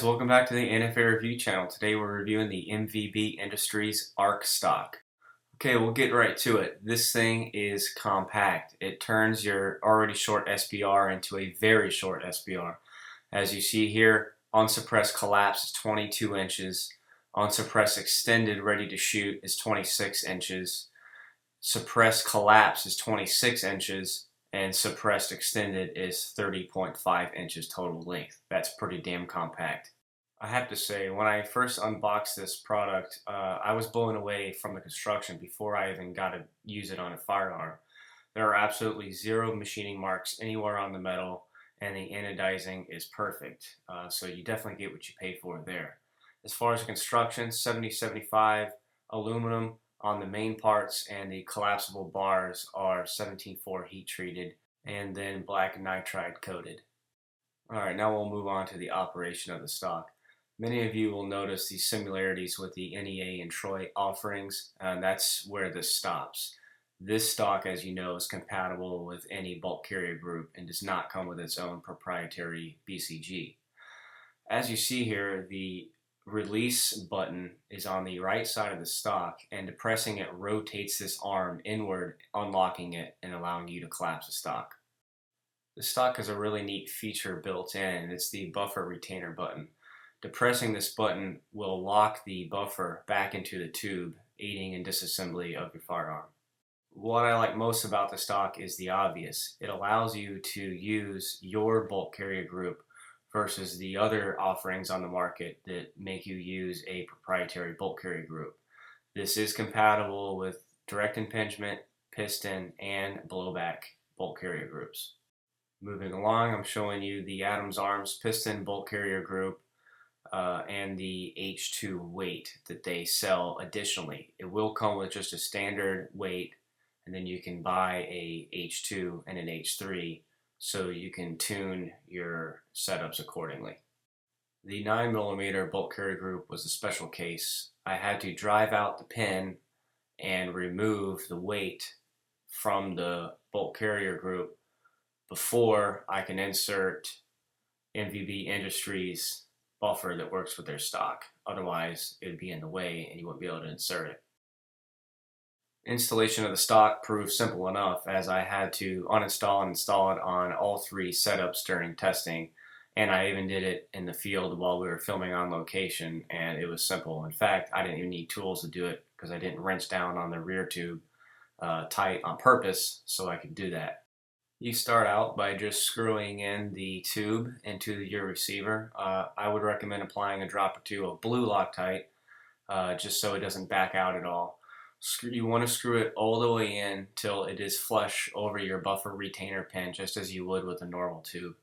welcome back to the NFA Review channel. Today we're reviewing the MVB Industries ARC Stock. Okay, we'll get right to it. This thing is compact. It turns your already short SPR into a very short SPR. As you see here, unsuppressed collapse is 22 inches. Unsuppressed extended ready to shoot is 26 inches. Suppressed collapse is 26 inches. And suppressed extended is 30.5 inches total length. That's pretty damn compact. I have to say, when I first unboxed this product, I was blown away from the construction before I even got to use it on a firearm. There are absolutely zero machining marks anywhere on the metal, and the anodizing is perfect. So you definitely get what you pay for there. As far as construction, 70-75 aluminum on the main parts, and the collapsible bars are 17-4 heat treated and then black nitride coated. Alright, now we'll move on to the operation of the stock. Many of you will notice the similarities with the NEA and Troy offerings, and that's where this stops. This stock, as you know, is compatible with any bulk carrier group and does not come with its own proprietary BCG. As you see here, the release button is on the right side of the stock, and depressing it rotates this arm inward, unlocking it and allowing you to collapse the stock. The stock has a really neat feature built in, and it's the buffer retainer button. Depressing this button will lock the buffer back into the tube, aiding in disassembly of your firearm. What I like most about the stock is the obvious. It allows you to use your bulk carrier group versus the other offerings on the market that make you use a proprietary bulk carrier group. This is compatible with direct impingement, piston, and blowback bulk carrier groups. Moving along, I'm showing you the Adams Arms piston bulk carrier group and the H2 weight that they sell additionally. It will come with just a standard weight, and then you can buy a H2 and an H3 so you can tune your setups accordingly. The 9mm bulk carrier group was a special case. I had to drive out the pin and remove the weight from the bulk carrier group before I can insert MVB Industries buffer that works with their stock. Otherwise, it would be in the way and you wouldn't be able to insert it. Installation of the stock proved simple enough, as I had to uninstall and install it on all three setups during testing, and I even did it in the field while we were filming on location, and it was simple. In fact, I didn't even need tools to do it because I didn't wrench down on the rear tube tight on purpose so I could do that. You start out by just screwing in the tube into your receiver. I would recommend applying a drop or two of blue Loctite just so it doesn't back out at all. You want to screw it all the way in till it is flush over your buffer retainer pin, just as you would with a normal tube.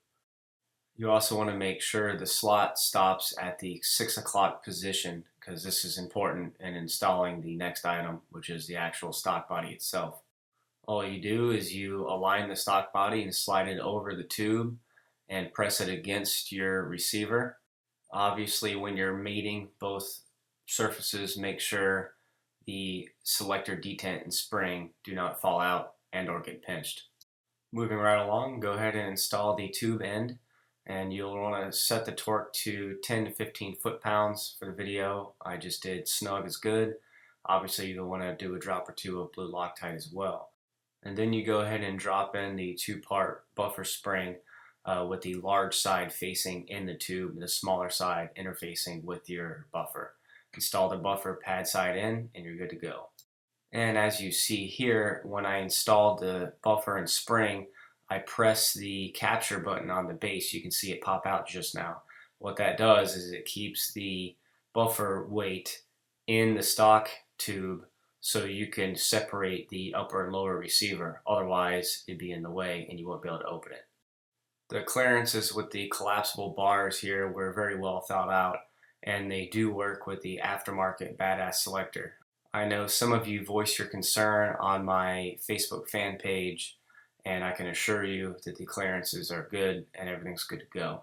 You also want to make sure the slot stops at the 6 o'clock position, because this is important in installing the next item, which is the actual stock body itself. All you do is you align the stock body and slide it over the tube and press it against your receiver. Obviously, when you're mating both surfaces, make sure the selector detent and spring do not fall out and or get pinched. Moving right along, go ahead and install the tube end, and you'll want to set the torque to 10 to 15 foot-pounds. For the video, I just did snug is good. Obviously, you'll want to do a drop or two of blue Loctite as well. And then you go ahead and drop in the two-part buffer spring with the large side facing in the tube and the smaller side interfacing with your buffer. Install the buffer pad side in and you're good to go. And as you see here, when I installed the buffer and spring, I press the capture button on the base. You can see it pop out just now. What that does is it keeps the buffer weight in the stock tube so you can separate the upper and lower receiver. Otherwise, it'd be in the way and you won't be able to open it. The clearances with the collapsible bars here were very well thought out, and they do work with the aftermarket Badass selector. I know some of you voiced your concern on my Facebook fan page, and I can assure you that the clearances are good and everything's good to go.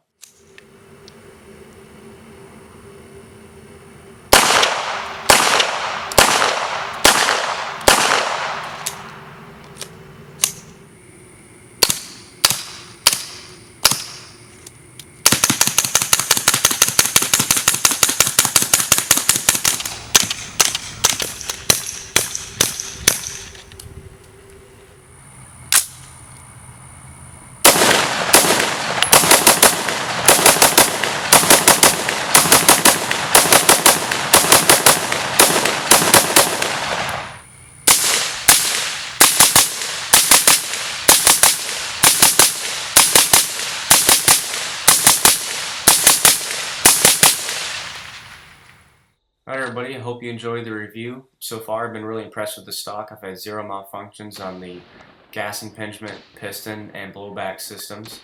Alright everybody, I hope you enjoyed the review. So far I've been really impressed with the stock. I've had zero malfunctions on the gas impingement, piston, and blowback systems.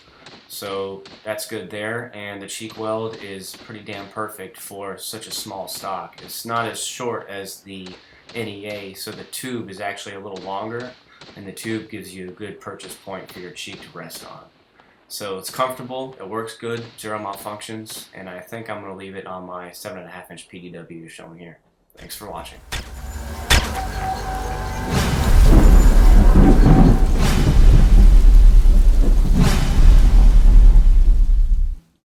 So that's good there, and the cheek weld is pretty damn perfect for such a small stock. It's not as short as the NEA, so the tube is actually a little longer, and the tube gives you a good purchase point for your cheek to rest on. So it's comfortable, it works good, zero malfunctions, and I think I'm going to leave it on my 7.5-inch PDW shown here. Thanks for watching.